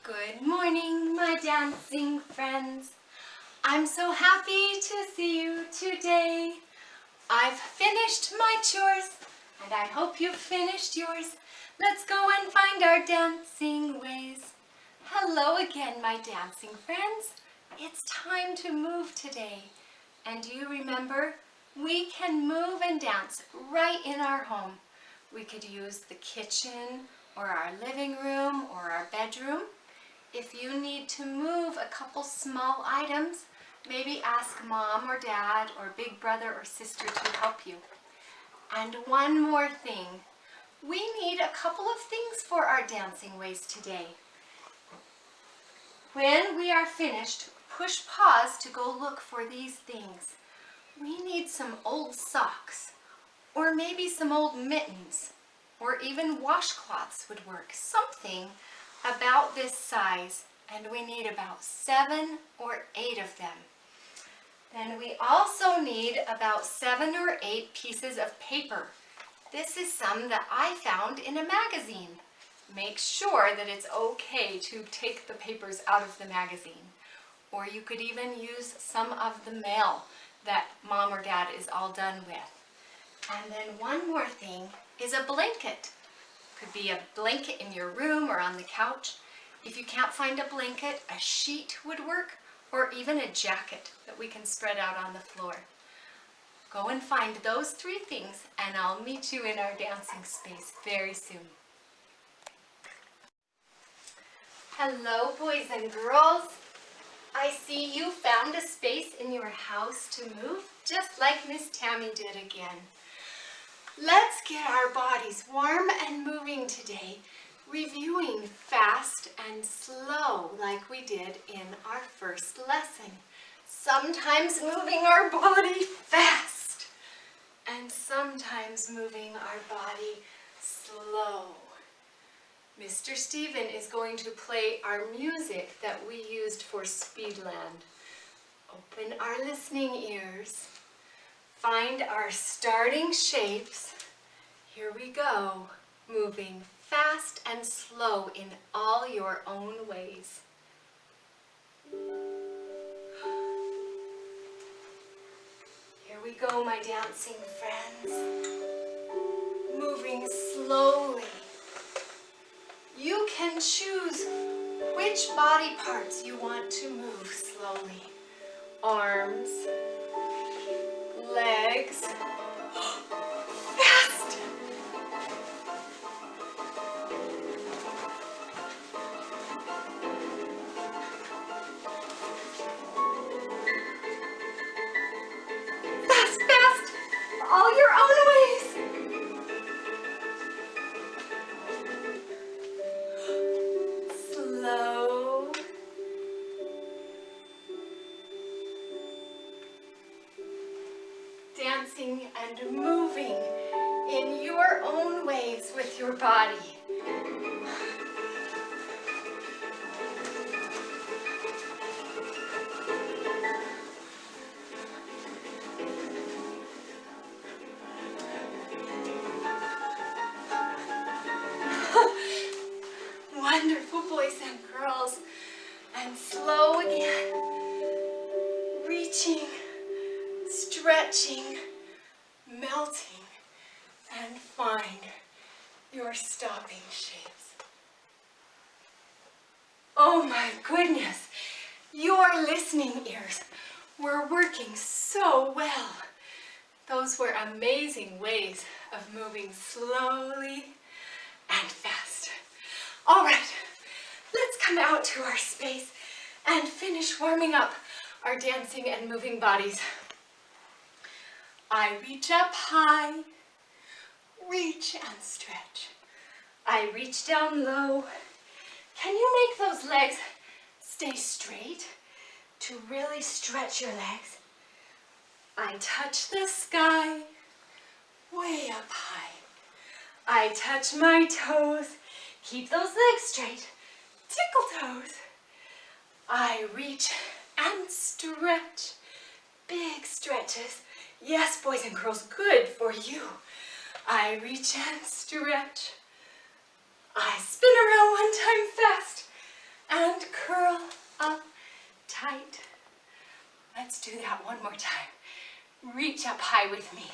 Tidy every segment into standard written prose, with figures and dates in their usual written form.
Good morning, my dancing friends. I'm so happy to see you today. I've finished my chores, and I hope you've finished yours. Let's go and find our dancing ways. Hello again, my dancing friends. It's time to move today. And do you remember? We can move and dance right in our home. We could use the kitchen, or our living room, or our bedroom. If you need to move a couple small items, maybe ask mom or dad or big brother or sister to help you. And one more thing, we need a couple of things for our dancing ways today. When we are finished, push pause to go look for these things. We need some old socks, or maybe some old mittens, or even washcloths would work. Something about this size, and we need about 7 or 8 of them. Then we also need about 7 or 8 pieces of paper. This is some that I found in a magazine. Make sure that it's okay to take the papers out of the magazine. Or you could even use some of the mail that mom or dad is all done with. And then one more thing is a blanket. Could be a blanket in your room or on the couch. If you can't find a blanket, a sheet would work, or even a jacket that we can spread out on the floor. Go and find those 3 things, and I'll meet you in our dancing space very soon. Hello, boys and girls. I see you found a space in your house to move, just like Miss Tami did again. Let's get our bodies warm and moving today, reviewing fast and slow like we did in our first lesson. Sometimes moving our body fast and sometimes moving our body slow. Mr. Steven is going to play our music that we used for Speedland. Open our listening ears. Find our starting shapes. Here we go, moving fast and slow in all your own ways. Here we go, my dancing friends. Moving slowly. You can choose which body parts you want to move slowly. Arms, legs, fast! Fast, fast! All your own ways! Slow. Dancing and moving in your own ways with your body. Wonderful, boys and girls. And slow again. Reaching, stretching, melting, and find your stopping shapes. Oh my goodness, your listening ears were working so well. Those were amazing ways of moving slowly and fast. All right, let's come out to our space and finish warming up our dancing and moving bodies. I reach up high, reach and stretch. I reach down low. Can you make those legs stay straight to really stretch your legs? I touch the sky, way up high. I touch my toes, keep those legs straight, tickle toes. I reach and stretch, big stretches. Yes, boys and girls, good for you. I reach and stretch. I spin around one time fast, and Let's do that one more time. Reach up high with me.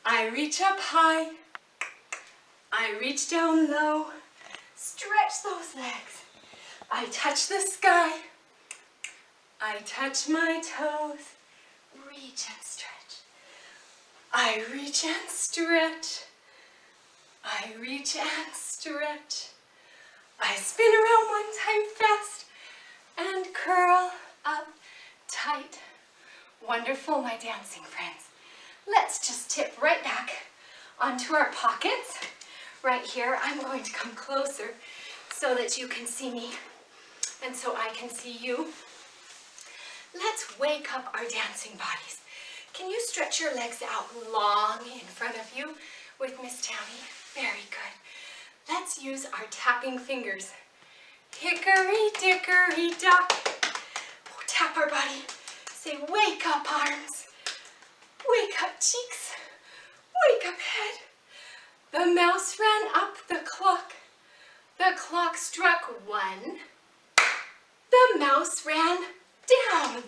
I reach up high. I reach down low. Stretch those legs. I touch the sky. I touch my toes. Reach and stretch. I reach and stretch. I reach and stretch. I spin around one time fast and curl up tight. Wonderful, my dancing friends. Let's just tip right back onto our pockets. Right here, I'm going to come closer so that you can see me and so I can see you. Let's wake up our dancing bodies. Can you stretch your legs out long in front of you with Miss Tami? Very good. Let's use our tapping fingers. Hickory dickory dock. Tap our body. Say, wake up arms. Wake up cheeks. Wake up head. The mouse ran up the clock. The clock struck 1. The mouse ran down.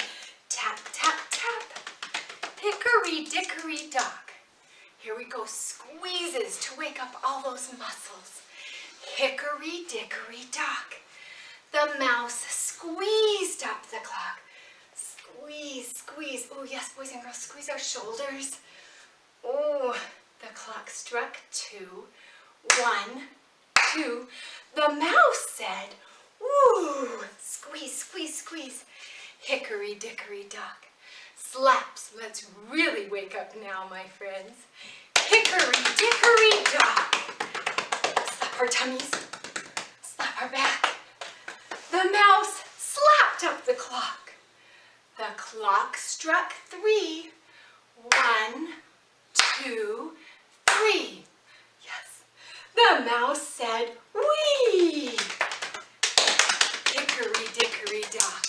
Tap, tap, tap. Hickory dickory dock. Here we go. Squeezes to wake up all those muscles. Hickory dickory dock. The mouse squeezed up the clock. Squeeze, squeeze. Oh yes, boys and girls, squeeze our shoulders. Oh, the clock struck 2. 1, 2. The mouse said, woo, squeeze, squeeze, squeeze. Hickory dickory dock. Slaps. Let's really wake up now, my friends. Hickory dickory dock. Slap our tummies. Slap our back. The mouse slapped up the clock. The clock struck 3. 1, 2, 3. Yes. The mouse said, wee. Hickory dickory dock.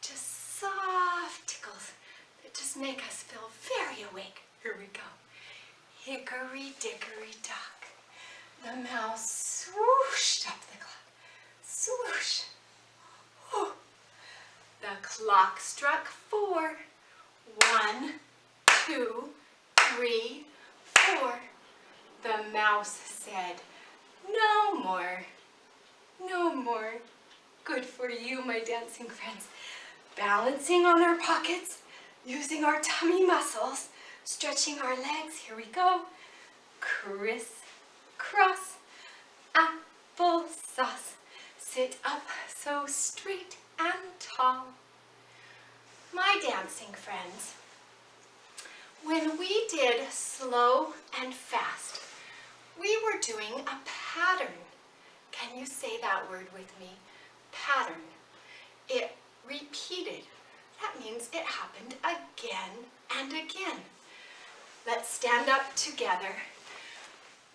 Just soft tickles that just make us feel very awake. Here we go. Hickory dickory dock. The mouse swooshed up the clock. Swoosh. Oh. The clock struck 4. 1, 2, 3, 4. The mouse said, no more. No more. Good for you, my dancing friends. Balancing on our pockets, using our tummy muscles, stretching our legs. Here we go. Criss, cross, applesauce. Sit up so straight and tall. My dancing friends, when we did slow and fast, we were doing a pattern. Can you say that word with me? Pattern. It repeated. That means it happened again and again. Let's stand up together.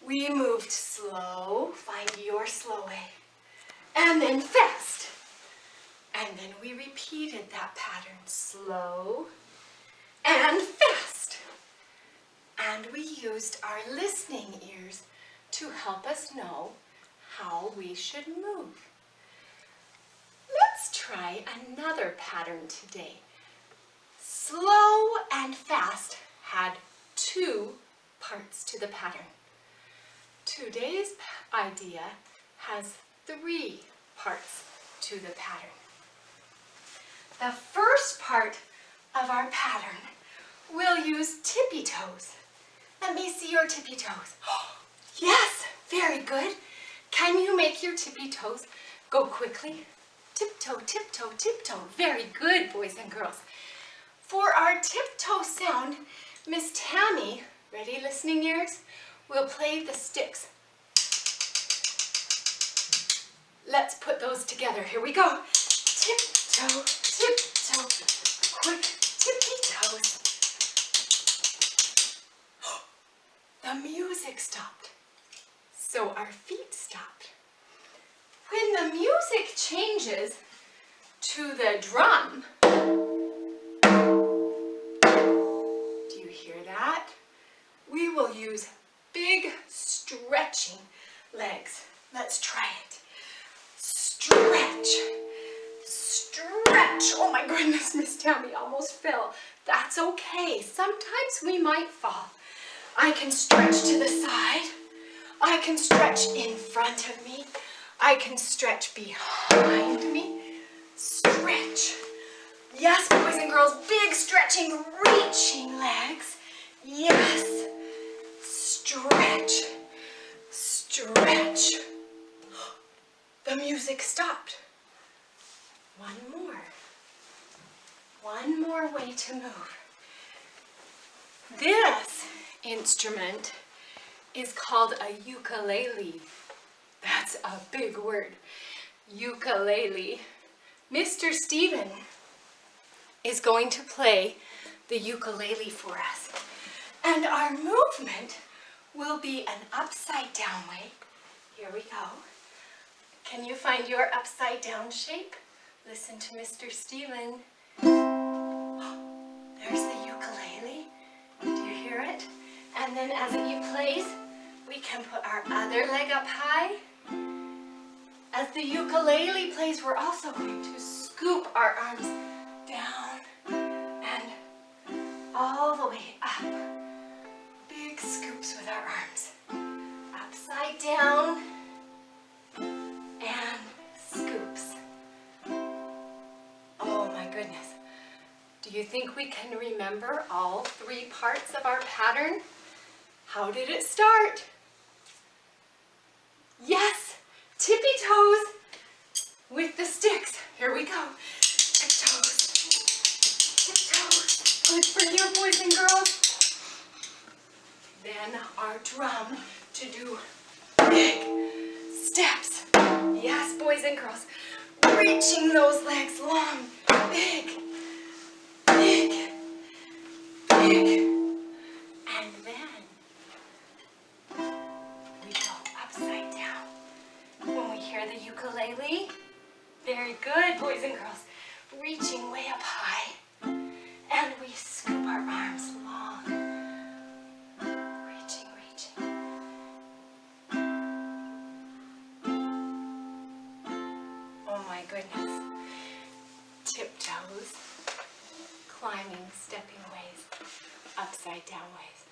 We moved slow, find your slow way, and then fast. And then we repeated that pattern, slow and fast. And we used our listening ears to help us know how we should move. Let's try another pattern today. Slow and fast had 2 parts to the pattern. Today's idea has 3 parts to the pattern. The first part of our pattern will use tippy toes. Let me see your tippy toes. Yes, very good. Can you make your tippy toes go quickly? Tiptoe, tiptoe, tiptoe. Very good, boys and girls. For our tiptoe sound, Miss Tami, ready listening ears, will play the sticks. Let's put those together. Here we go. Tiptoe, tiptoe, quick tippy toes. The music stopped, so our feet stopped. When the music changes to the drum, do you hear that? We will use big stretching legs. Let's try it. Stretch, stretch. stretch. Oh my goodness, Miss Tami almost fell. That's okay. Sometimes we might fall. I can stretch to the side. I can stretch in front of me. I can stretch behind me. Stretch. Yes, boys and girls, big stretching, reaching legs. Yes. Stretch. Stretch. The music stopped. One more. One more way to move. This instrument is called a ukulele. That's a big word. Ukulele. Mr. Steven is going to play the ukulele for us. And our movement will be an upside down way. Here we go. Can you find your upside down shape? Listen to Mr. Steven. There's the ukulele. Do you hear it? And then as it plays, we can put our other leg up high. As the ukulele plays, we're also going to scoop our arms down and all the way up. Big scoops with our arms. Upside down and scoops. Oh my goodness. Do you think we can remember all 3 parts of our pattern? How did it start? Yes, tippy toes with the sticks. Here we go. Tiptoes. Tiptoes. Good for you, boys and girls. Then our drum to do big steps. Yes, boys and girls. Reaching those legs long. Big. Big. Big. And then we go upside down. When we hear the ukulele, very good, boys and girls. Reaching way up high. And we scoop our arms long. Reaching, reaching. Oh my goodness. Tiptoes. Climbing, stepping ways. Upside down ways.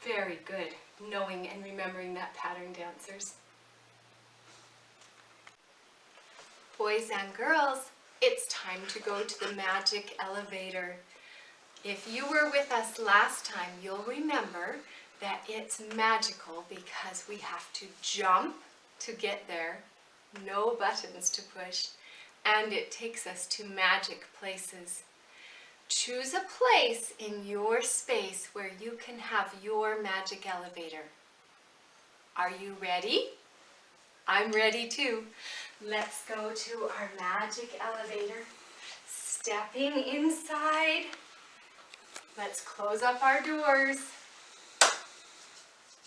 Very good, knowing and remembering that pattern, dancers. Boys and girls, it's time to go to the magic elevator. If you were with us last time, you'll remember that it's magical because we have to jump to get there, no buttons to push, and it takes us to magic places. Choose a place in your space where you can have your magic elevator. Are you ready? I'm ready too. Let's go to our magic elevator. Stepping inside. Let's close up our doors.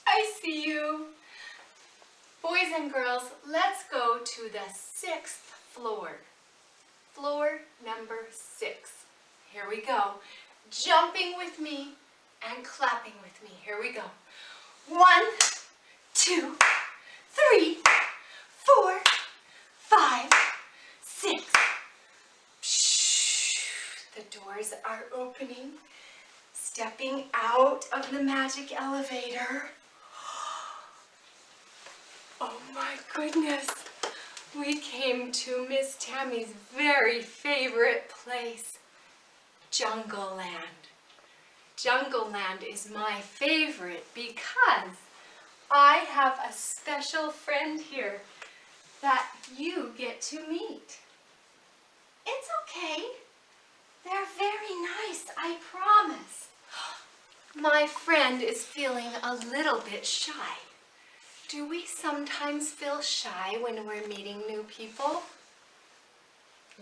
I see you. Boys and girls, let's go to the 6th floor. Floor number 6. Here we go. Jumping with me and clapping with me. Here we go. 1, 2, 3, 4, 5, 6. Shh. The doors are opening. Stepping out of the magic elevator. Oh my goodness. We came to Miss Tami's very favorite place. Jungle Land. Jungle Land is my favorite because I have a special friend here that you get to meet. It's okay. They're very nice, I promise. My friend is feeling a little bit shy. Do we sometimes feel shy when we're meeting new people?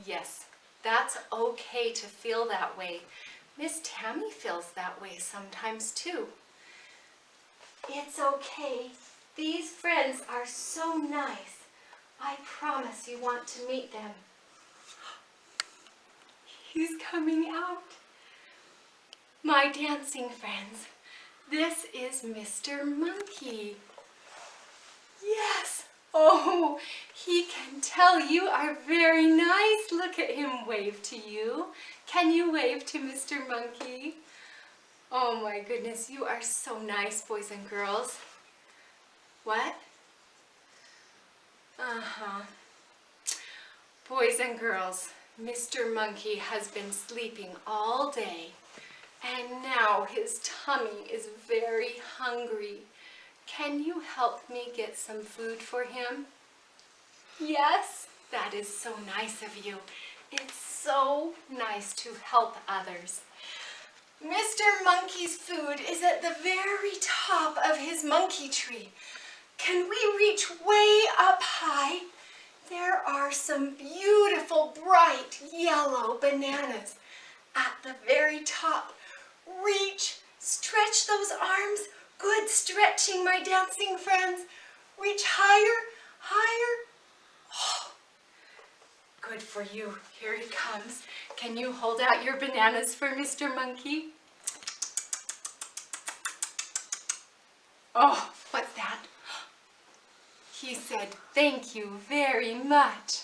Yes. That's okay to feel that way. Miss Tami feels that way sometimes too. It's okay. These friends are so nice. I promise you want to meet them. He's coming out. My dancing friends, this is Mr. Monkey. Yes, Oh, he can tell you are very nice. Look at him wave to you. Can you wave to Mr. Monkey? Oh my goodness, you are so nice, boys and girls. What? Uh-huh. Boys and girls, Mr. Monkey has been sleeping all day, and now his tummy is very hungry. Can you help me get some food for him? Yes? That is so nice of you. It's so nice to help others. Mr. Monkey's food is at the very top of his monkey tree. Can we reach way up high? There are some beautiful, bright yellow bananas at the very top. Reach, stretch those arms. Good stretching, my dancing friends. Reach higher, higher. Oh, good for you. Here he comes. Can you hold out your bananas for Mr. Monkey? Oh, what's that? He said, thank you very much.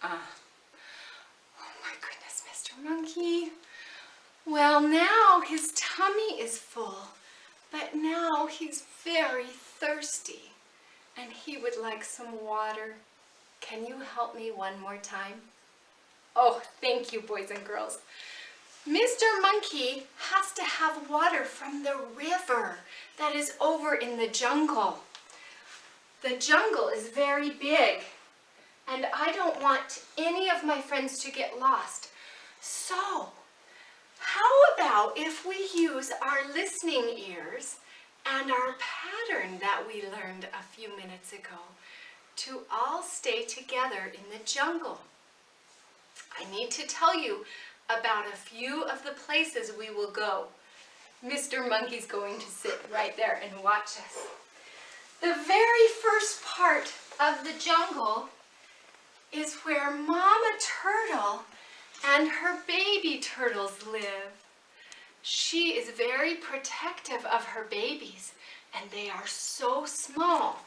Oh my goodness, Mr. Monkey. Well, now his tummy is full, but now he's very thirsty, and he would like some water. Can you help me one more time? Oh, thank you, boys and girls. Mr. Monkey has to have water from the river that is over in the jungle. The jungle is very big, and I don't want any of my friends to get lost. So, how about if we use our listening ears and our pattern that we learned a few minutes ago to all stay together in the jungle? I need to tell you about a few of the places we will go. Mr. Monkey's going to sit right there and watch us. The very first part of the jungle is where Mama Turtle and her baby turtles live. She is very protective of her babies, and they are so small.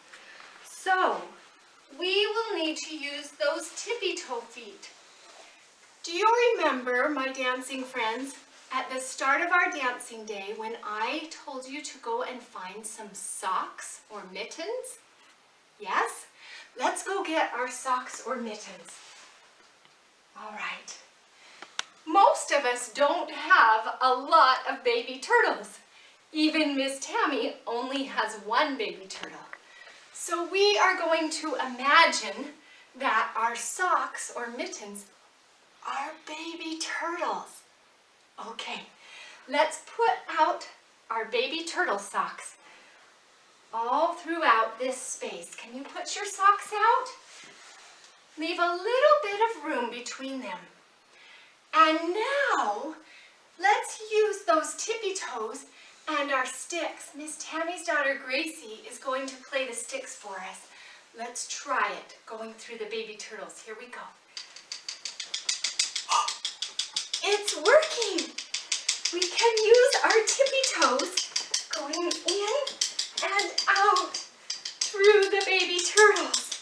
So, we will need to use those tippy-toe feet. Do you remember, my dancing friends, at the start of our dancing day when I told you to go and find some socks or mittens? Yes? Let's go get our socks or mittens. All right. Most of us don't have a lot of baby turtles. Even Miss Tami only has one baby turtle. So we are going to imagine that our socks or mittens are baby turtles. Okay, let's put out our baby turtle socks all throughout this space. Can you put your socks out? Leave a little bit of room between them. And now, let's use those tippy toes and our sticks. Miss Tammy's daughter Gracie is going to play the sticks for us. Let's try it, going through the baby turtles. Here we go. It's working! We can use our tippy toes going in and out through the baby turtles.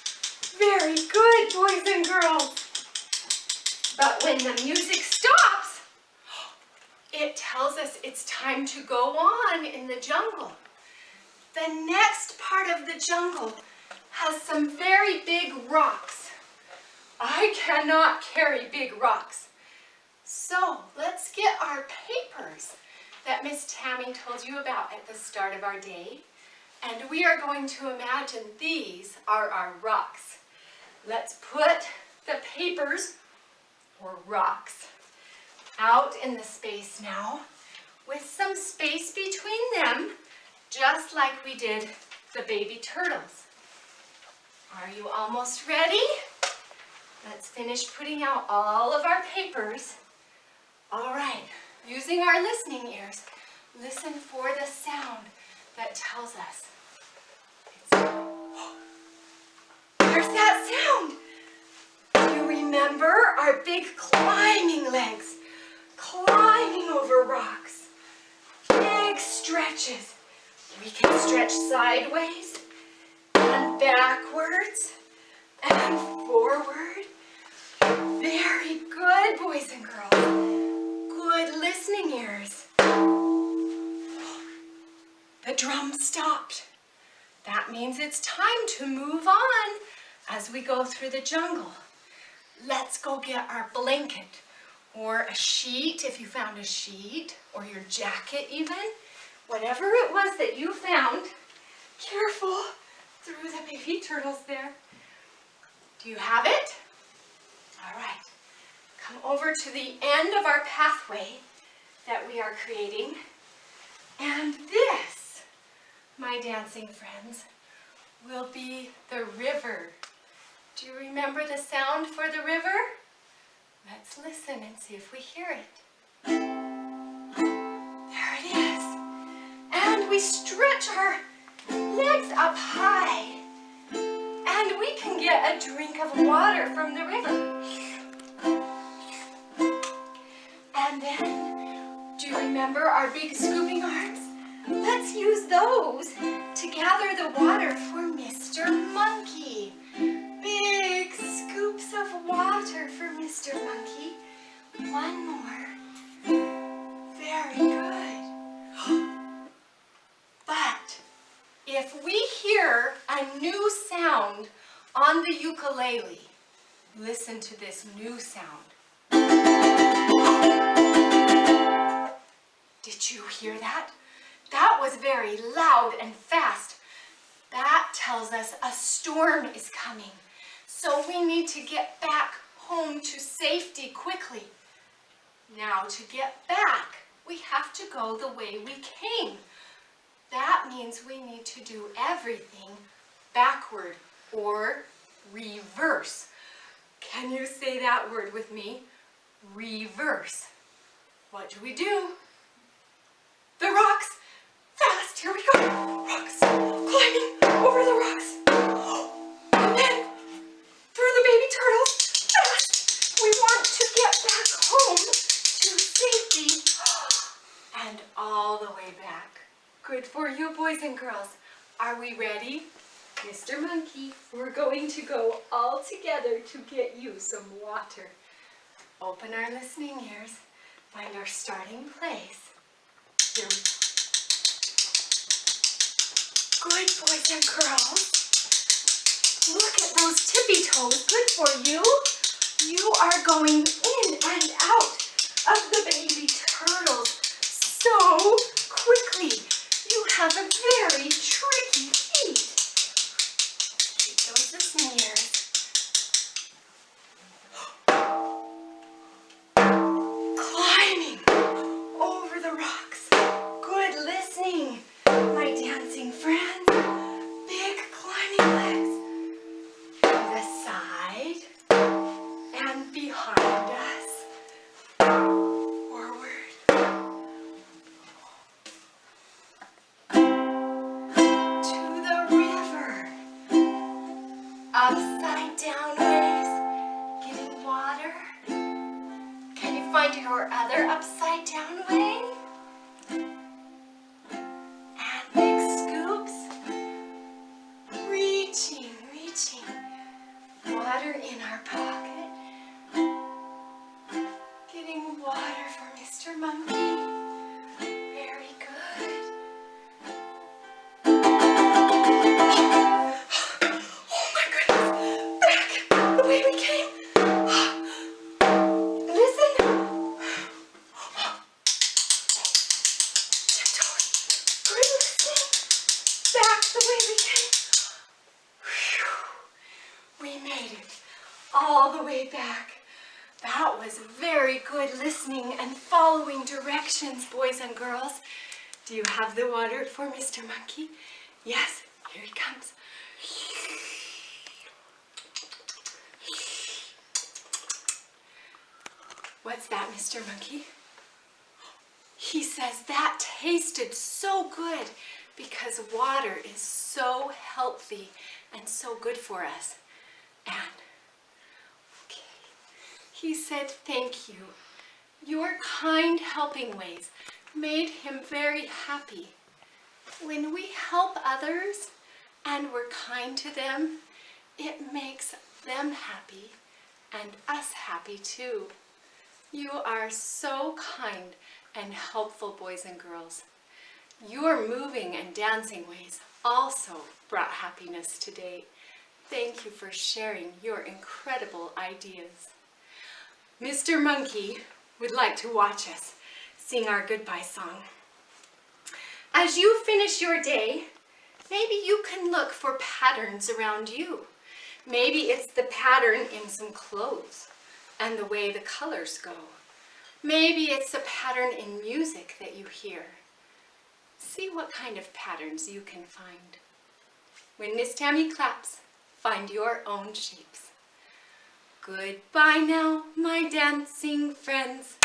Very good, boys and girls. But when the music stops, it tells us it's time to go on in the jungle. The next part of the jungle has some very big rocks. I cannot carry big rocks. So let's get our papers that Miss Tami told you about at the start of our day. And we are going to imagine these are our rocks. Let's put the papers, or rocks, out in the space now with some space between them, just like we did the baby turtles. Are you almost ready? Let's finish putting out all of our papers. All right, using our listening ears, listen for the sound that tells us. There's that sound. You remember our big climbing legs, climbing over rocks. Big stretches. We can stretch sideways backwards and forward. Very good, boys and girls. Good listening ears. The drum stopped. That means it's time to move on as we go through the jungle. Let's go get our blanket or a sheet if you found a sheet, or your jacket even. Whatever it was that you found. Careful through the baby turtles there. Do you have it? All right. Come over to the end of our pathway that we are creating. And this, my dancing friends, will be the river. Do you remember the sound for the river? Let's listen and see if we hear it. There it is. And we stretch our legs up high. And we can get a drink of water from the river. And then, do you remember our big scooping arms? Let's use those to gather the water for Mr. Monkey. Big scoops of water for Mr. Monkey. One more. Very good. But if we hear a new sound on the ukulele, listen to this new sound. Did you hear that? That was very loud and fast. That tells us a storm is coming. So we need to get back home to safety quickly. Now to get back, we have to go the way we came. That means we need to do everything backward or reverse. Can you say that word with me? Reverse. What do? The rocks. Fast, here we go. Rocks. Climbing over the rocks. And then through the baby turtles. Fast. We want to get back home to safety. And all the way back. Good for you, boys and girls. Are we ready? Mr. Monkey, we're going to go all together to get you some water. Open our listening ears. Find our starting place. Here we go. Good, boys and girls. Look at those tippy toes. Good for you. You are going in and out of the baby turtles so quickly. You have a very tricky feet. Keep those listening ears. Climbing over the rocks. Good listening, my dancing friends. Big climbing legs. To the side and behind us. Forward. To the river. Upside down ways. Getting water. Can you find your other upside down way? And big scoops. Reaching. Water in our pocket. Getting water for Mr. Monkey. Very good. Oh my goodness. Back the way we came. Listen. Tiptoeing. Good listening. Back the way we came. Whew. We made it all the way back. That was very good listening and following directions, boys and girls. Do you have the water for Mr. Monkey? Yes, here he comes. What's that, Mr. Monkey? He says that tasted so good because water is so healthy and so good for us. And he said, thank you. Your kind helping ways made him very happy. When we help others, and we're kind to them, it makes them happy and us happy too. You are so kind and helpful, boys and girls. Your moving and dancing ways also brought happiness today. Thank you for sharing your incredible ideas. Mr. Monkey would like to watch us sing our goodbye song. As you finish your day, maybe you can look for patterns around you. Maybe it's the pattern in some clothes and the way the colors go. Maybe it's a pattern in music that you hear. See what kind of patterns you can find. When Miss Tami claps, find your own shapes. Goodbye now, my dancing friends.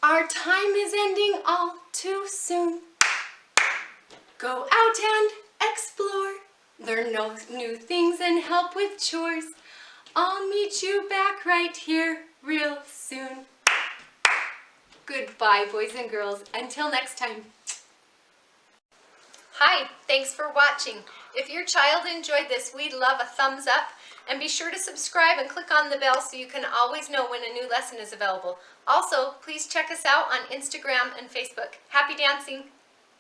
Our time is ending all too soon. Go out and explore, learn new things and help with chores. I'll meet you back right here real soon. Goodbye, boys and girls. Until next time. Hi, thanks for watching. If your child enjoyed this, we'd love a thumbs up. And be sure to subscribe and click on the bell so you can always know when a new lesson is available. Also, please check us out on Instagram and Facebook. Happy dancing!